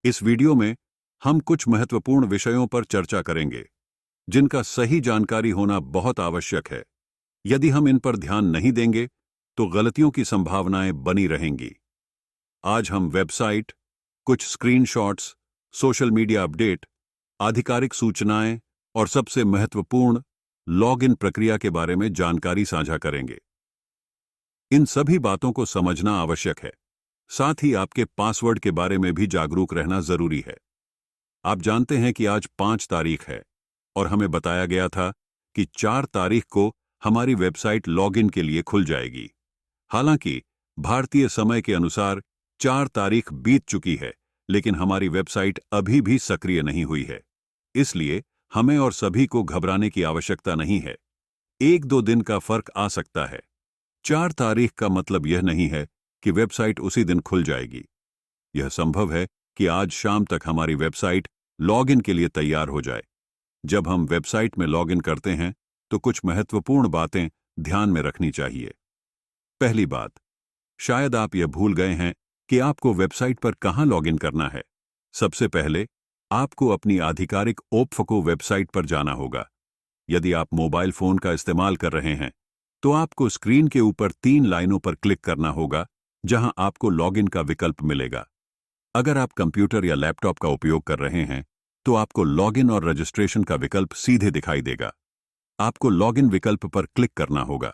इस वीडियो में हम कुछ महत्वपूर्ण विषयों पर चर्चा करेंगे जिनका सही जानकारी होना बहुत आवश्यक है। यदि हम इन पर ध्यान नहीं देंगे तो गलतियों की संभावनाएं बनी रहेंगी। आज हम वेबसाइट, कुछ स्क्रीनशॉट्स, सोशल मीडिया अपडेट, आधिकारिक सूचनाएं और सबसे महत्वपूर्ण लॉगिन प्रक्रिया के बारे में जानकारी साझा करेंगे। इन सभी बातों को समझना आवश्यक है। साथ ही आपके पासवर्ड के बारे में भी जागरूक रहना जरूरी है। आप जानते हैं कि आज 5 तारीख है और हमें बताया गया था कि 4 तारीख को हमारी वेबसाइट लॉगिन के लिए खुल जाएगी। हालांकि भारतीय समय के अनुसार 4 तारीख बीत चुकी है, लेकिन हमारी वेबसाइट अभी भी सक्रिय नहीं हुई है। इसलिए हमें और सभी को घबराने की आवश्यकता नहीं है। 1-2 दिन का फर्क आ सकता है। 4 तारीख का मतलब यह नहीं है कि वेबसाइट उसी दिन खुल जाएगी। यह संभव है कि आज शाम तक हमारी वेबसाइट लॉगिन के लिए तैयार हो जाए। जब हम वेबसाइट में लॉगिन करते हैं तो कुछ महत्वपूर्ण बातें ध्यान में रखनी चाहिए। पहली बात, शायद आप यह भूल गए हैं कि आपको वेबसाइट पर कहां लॉगिन करना है। सबसे पहले आपको अपनी आधिकारिक OPFCO वेबसाइट पर जाना होगा। यदि आप मोबाइल फोन का इस्तेमाल कर रहे हैं तो आपको स्क्रीन के ऊपर 3 लाइनों पर क्लिक करना होगा जहां आपको लॉगिन का विकल्प मिलेगा। अगर आप कंप्यूटर या लैपटॉप का उपयोग कर रहे हैं तो आपको लॉगिन और रजिस्ट्रेशन का विकल्प सीधे दिखाई देगा। आपको लॉगिन विकल्प पर क्लिक करना होगा।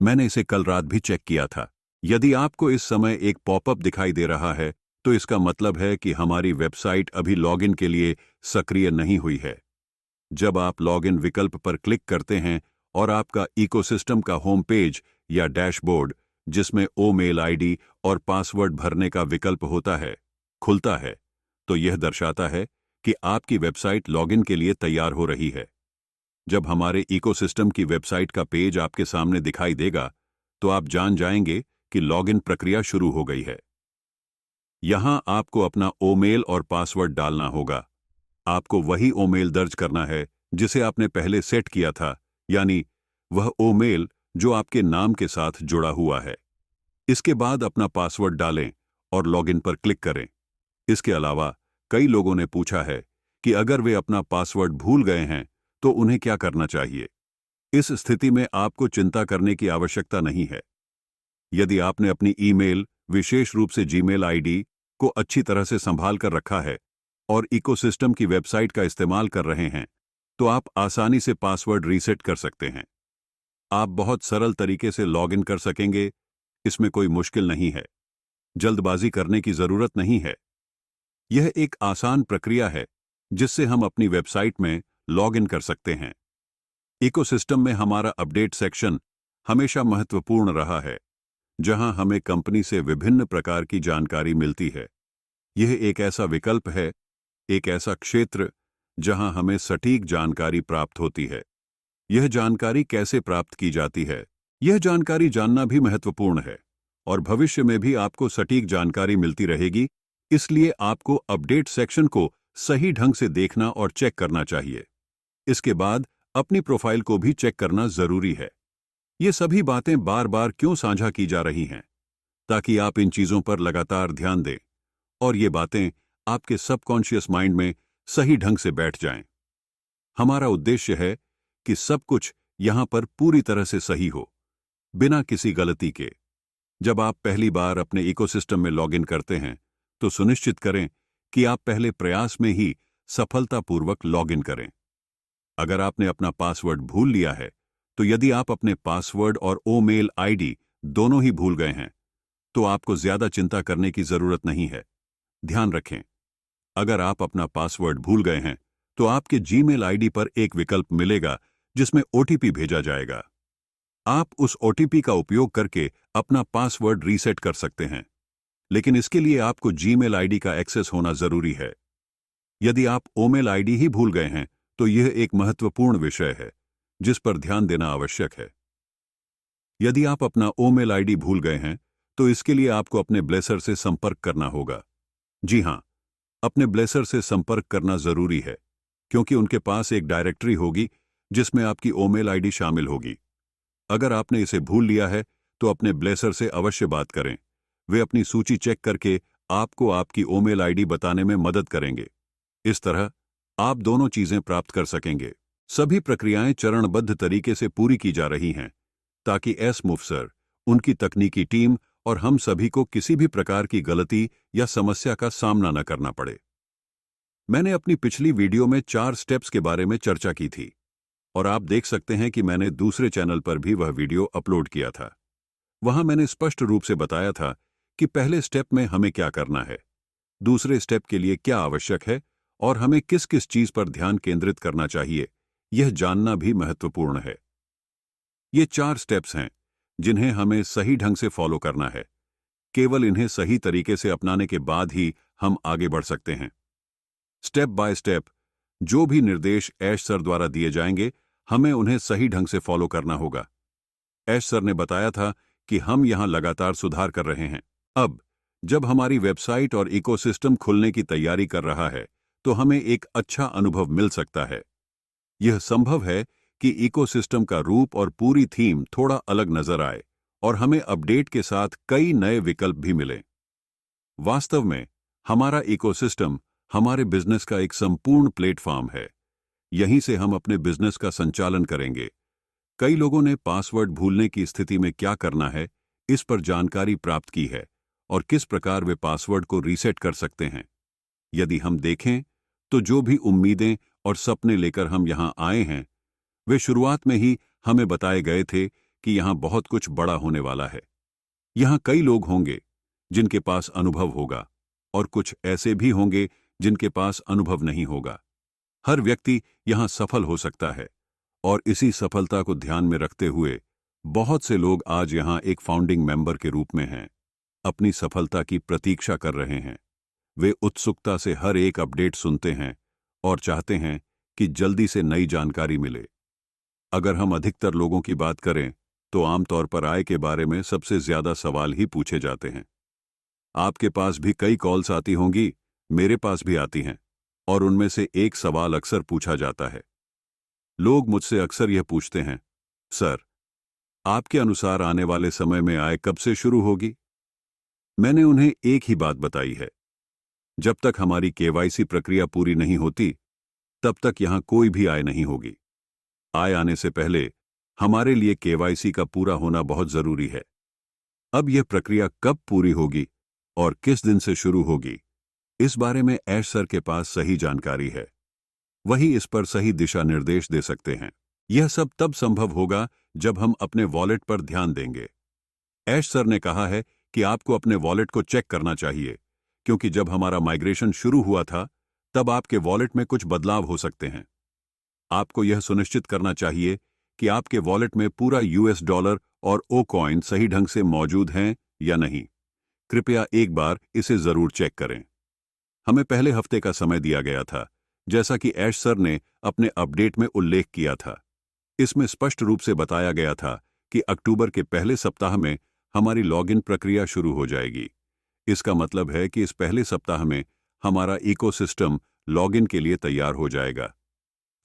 मैंने इसे कल रात भी चेक किया था। यदि आपको इस समय एक पॉपअप दिखाई दे रहा है तो इसका मतलब है कि हमारी वेबसाइट अभी लॉगिन के लिए सक्रिय नहीं हुई है। जब आप लॉगिन विकल्प पर क्लिक करते हैं और आपका इकोसिस्टम का होम पेज या डैशबोर्ड, जिसमें ईमेल आईडी और पासवर्ड भरने का विकल्प होता है, खुलता है, तो यह दर्शाता है कि आपकी वेबसाइट लॉगिन के लिए तैयार हो रही है। जब हमारे इकोसिस्टम की वेबसाइट का पेज आपके सामने दिखाई देगा तो आप जान जाएंगे कि लॉगिन प्रक्रिया शुरू हो गई है। यहां आपको अपना ईमेल और पासवर्ड डालना होगा। आपको वही ईमेल दर्ज करना है जिसे आपने पहले सेट किया था, यानी वह ईमेल जो आपके नाम के साथ जुड़ा हुआ है। इसके बाद अपना पासवर्ड डालें और लॉगिन पर क्लिक करें। इसके अलावा कई लोगों ने पूछा है कि अगर वे अपना पासवर्ड भूल गए हैं तो उन्हें क्या करना चाहिए। इस स्थिति में आपको चिंता करने की आवश्यकता नहीं है। यदि आपने अपनी ईमेल, विशेष रूप से जीमेल आईडी को अच्छी तरह से संभाल कर रखा है और इकोसिस्टम की वेबसाइट का इस्तेमाल कर रहे हैं तो आप आसानी से पासवर्ड रीसेट कर सकते हैं। आप बहुत सरल तरीके से लॉगिन कर सकेंगे। इसमें कोई मुश्किल नहीं है। जल्दबाजी करने की जरूरत नहीं है। यह एक आसान प्रक्रिया है जिससे हम अपनी वेबसाइट में लॉगिन कर सकते हैं। इकोसिस्टम में हमारा अपडेट सेक्शन हमेशा महत्वपूर्ण रहा है, जहां हमें कंपनी से विभिन्न प्रकार की जानकारी मिलती है। यह एक ऐसा विकल्प है, एक ऐसा क्षेत्र जहां हमें सटीक जानकारी प्राप्त होती है। यह जानकारी कैसे प्राप्त की जाती है, यह जानकारी जानना भी महत्वपूर्ण है और भविष्य में भी आपको सटीक जानकारी मिलती रहेगी। इसलिए आपको अपडेट सेक्शन को सही ढंग से देखना और चेक करना चाहिए। इसके बाद अपनी प्रोफाइल को भी चेक करना जरूरी है। ये सभी बातें बार बार क्यों साझा की जा रही हैं? ताकि आप इन चीजों पर लगातार ध्यान दें और ये बातें आपके सबकॉन्शियस माइंड में सही ढंग से बैठ जाएं। हमारा उद्देश्य है कि सब कुछ यहां पर पूरी तरह से सही हो, बिना किसी गलती के। जब आप पहली बार अपने इकोसिस्टम में लॉगिन करते हैं तो सुनिश्चित करें कि आप पहले प्रयास में ही सफलतापूर्वक लॉगिन करें। अगर आपने अपना पासवर्ड भूल लिया है तो यदि आप अपने पासवर्ड और ईमेल आईडी दोनों ही भूल गए हैं तो आपको ज्यादा चिंता करने की जरूरत नहीं है। ध्यान रखें, अगर आप अपना पासवर्ड भूल गए हैं तो आपके जीमेल आईडी पर एक विकल्प मिलेगा जिसमें OTP भेजा जाएगा। आप उस OTP का उपयोग करके अपना पासवर्ड रीसेट कर सकते हैं, लेकिन इसके लिए आपको जीमेल आईडी का एक्सेस होना जरूरी है। यदि आप ईमेल आईडी ही भूल गए हैं तो यह एक महत्वपूर्ण विषय है जिस पर ध्यान देना आवश्यक है। यदि आप अपना ईमेल आईडी भूल गए हैं तो इसके लिए आपको अपने ब्लेसर से संपर्क करना होगा। जी हां, अपने ब्लेसर से संपर्क करना जरूरी है क्योंकि उनके पास एक डायरेक्टरी होगी जिसमें आपकी ईमेल आईडी शामिल होगी। अगर आपने इसे भूल लिया है तो अपने ब्लेसर से अवश्य बात करें। वे अपनी सूची चेक करके आपको आपकी ईमेल आईडी बताने में मदद करेंगे। इस तरह आप दोनों चीजें प्राप्त कर सकेंगे। सभी प्रक्रियाएं चरणबद्ध तरीके से पूरी की जा रही हैं ताकि एस-मूव सर, उनकी तकनीकी टीम और हम सभी को किसी भी प्रकार की गलती या समस्या का सामना न करना पड़े। मैंने अपनी पिछली वीडियो में 4 स्टेप्स के बारे में चर्चा की थी और आप देख सकते हैं कि मैंने दूसरे चैनल पर भी वह वीडियो अपलोड किया था। वहां मैंने स्पष्ट रूप से बताया था कि पहले स्टेप में हमें क्या करना है, दूसरे स्टेप के लिए क्या आवश्यक है और हमें किस किस चीज पर ध्यान केंद्रित करना चाहिए, यह जानना भी महत्वपूर्ण है। ये 4 स्टेप्स हैं जिन्हें हमें सही ढंग से फॉलो करना है। केवल इन्हें सही तरीके से अपनाने के बाद ही हम आगे बढ़ सकते हैं। स्टेप बाय स्टेप जो भी निर्देश ऐश सर द्वारा दिए जाएंगे, हमें उन्हें सही ढंग से फॉलो करना होगा। ऐश सर ने बताया था कि हम यहां लगातार सुधार कर रहे हैं। अब जब हमारी वेबसाइट और इकोसिस्टम खुलने की तैयारी कर रहा है, तो हमें एक अच्छा अनुभव मिल सकता है। यह संभव है कि इकोसिस्टम का रूप और पूरी थीम थोड़ा अलग नजर आए और हमें अपडेट के साथ कई नए विकल्प भी मिले। वास्तव में हमारा इकोसिस्टम हमारे बिजनेस का एक संपूर्ण प्लेटफॉर्म है। यहीं से हम अपने बिजनेस का संचालन करेंगे। कई लोगों ने पासवर्ड भूलने की स्थिति में क्या करना है, इस पर जानकारी प्राप्त की है और किस प्रकार वे पासवर्ड को रीसेट कर सकते हैं। यदि हम देखें तो जो भी उम्मीदें और सपने लेकर हम यहां आए हैं, वे शुरुआत में ही हमें बताए गए थे कि यहां बहुत कुछ बड़ा होने वाला है। यहां कई लोग होंगे जिनके पास अनुभव होगा और कुछ ऐसे भी होंगे जिनके पास अनुभव नहीं होगा। हर व्यक्ति यहां सफल हो सकता है और इसी सफलता को ध्यान में रखते हुए बहुत से लोग आज यहां एक फाउंडिंग मेंबर के रूप में हैं, अपनी सफलता की प्रतीक्षा कर रहे हैं। वे उत्सुकता से हर एक अपडेट सुनते हैं और चाहते हैं कि जल्दी से नई जानकारी मिले। अगर हम अधिकतर लोगों की बात करें तो आमतौर पर आय के बारे में सबसे ज्यादा सवाल ही पूछे जाते हैं। आपके पास भी कई कॉल्स आती होंगी, मेरे पास भी आती हैं, और उनमें से एक सवाल अक्सर पूछा जाता है। लोग मुझसे अक्सर यह पूछते हैं, सर, आपके अनुसार आने वाले समय में आय कब से शुरू होगी? मैंने उन्हें एक ही बात बताई है, जब तक हमारी केवाईसी प्रक्रिया पूरी नहीं होती, तब तक यहां कोई भी आय नहीं होगी। आय आने से पहले हमारे लिए केवाईसी का पूरा होना बहुत जरूरी है। अब यह प्रक्रिया कब पूरी होगी और किस दिन से शुरू होगी, इस बारे में ऐश सर के पास सही जानकारी है। वही इस पर सही दिशा निर्देश दे सकते हैं। यह सब तब संभव होगा जब हम अपने वॉलेट पर ध्यान देंगे। ऐश सर ने कहा है कि आपको अपने वॉलेट को चेक करना चाहिए, क्योंकि जब हमारा माइग्रेशन शुरू हुआ था, तब आपके वॉलेट में कुछ बदलाव हो सकते हैं। आपको यह सुनिश्चित करना चाहिए कि आपके वॉलेट में पूरा यूएस डॉलर और ओ कॉइन सही ढंग से मौजूद हैं या नहीं। कृपया एक बार इसे जरूर चेक करें। हमें पहले हफ्ते का समय दिया गया था, जैसा कि ऐश सर ने अपने अपडेट में उल्लेख किया था। इसमें स्पष्ट रूप से बताया गया था कि अक्टूबर के पहले सप्ताह में हमारी लॉगिन प्रक्रिया शुरू हो जाएगी। इसका मतलब है कि इस पहले सप्ताह में हमारा इकोसिस्टम लॉगिन के लिए तैयार हो जाएगा।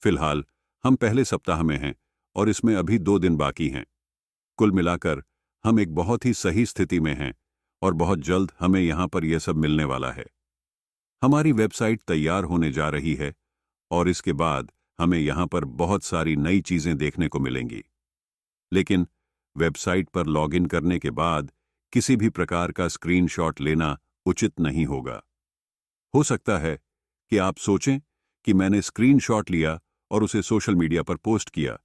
फिलहाल हम पहले सप्ताह में हैं और इसमें अभी 2 दिन बाकी हैं। कुल मिलाकर हम एक बहुत ही सही स्थिति में हैं और बहुत जल्द हमें यहां पर यह सब मिलने वाला है। हमारी वेबसाइट तैयार होने जा रही है और इसके बाद हमें यहां पर बहुत सारी नई चीजें देखने को मिलेंगी। लेकिन वेबसाइट पर लॉगिन करने के बाद किसी भी प्रकार का स्क्रीनशॉट लेना उचित नहीं होगा। हो सकता है कि आप सोचें कि मैंने स्क्रीनशॉट लिया और उसे सोशल मीडिया पर पोस्ट किया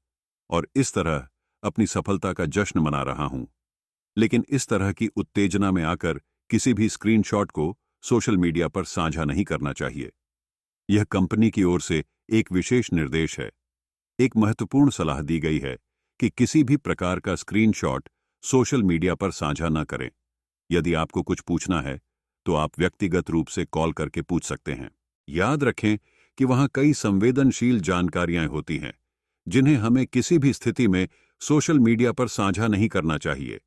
और इस तरह अपनी सफलता का जश्न मना रहा हूं। लेकिन इस तरह की उत्तेजना में आकर किसी भी स्क्रीनशॉट को सोशल मीडिया पर साझा नहीं करना चाहिए। यह कंपनी की ओर से एक विशेष निर्देश है। एक महत्वपूर्ण सलाह दी गई है कि किसी भी प्रकार का स्क्रीनशॉट सोशल मीडिया पर साझा न करें। यदि आपको कुछ पूछना है तो आप व्यक्तिगत रूप से कॉल करके पूछ सकते हैं। याद रखें कि वहां कई संवेदनशील जानकारियां होती हैं जिन्हें हमें किसी भी स्थिति में सोशल मीडिया पर साझा नहीं करना चाहिए।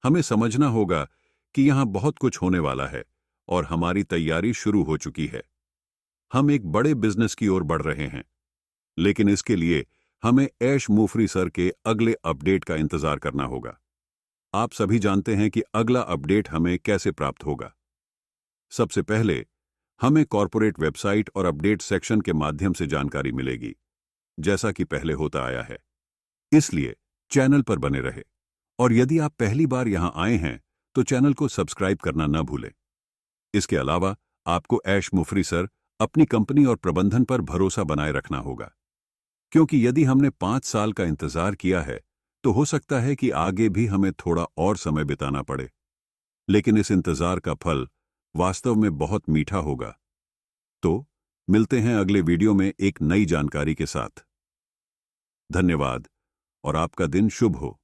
हमें समझना होगा कि यहां बहुत कुछ होने वाला है और हमारी तैयारी शुरू हो चुकी है। हम एक बड़े बिजनेस की ओर बढ़ रहे हैं, लेकिन इसके लिए हमें ऐश मूफरी सर के अगले अपडेट का इंतजार करना होगा। आप सभी जानते हैं कि अगला अपडेट हमें कैसे प्राप्त होगा। सबसे पहले हमें कॉर्पोरेट वेबसाइट और अपडेट सेक्शन के माध्यम से जानकारी मिलेगी, जैसा कि पहले होता आया है। इसलिए चैनल पर बने रहे और यदि आप पहली बार यहां आए हैं तो चैनल को सब्सक्राइब करना न भूलें। इसके अलावा आपको ऐश मुफरी सर, अपनी कंपनी और प्रबंधन पर भरोसा बनाए रखना होगा, क्योंकि यदि हमने 5 साल का इंतजार किया है तो हो सकता है कि आगे भी हमें थोड़ा और समय बिताना पड़े, लेकिन इस इंतजार का फल वास्तव में बहुत मीठा होगा। तो मिलते हैं अगले वीडियो में एक नई जानकारी के साथ। धन्यवाद और आपका दिन शुभ हो।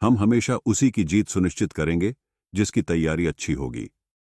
हम हमेशा उसी की जीत सुनिश्चित करेंगे जिसकी तैयारी अच्छी होगी।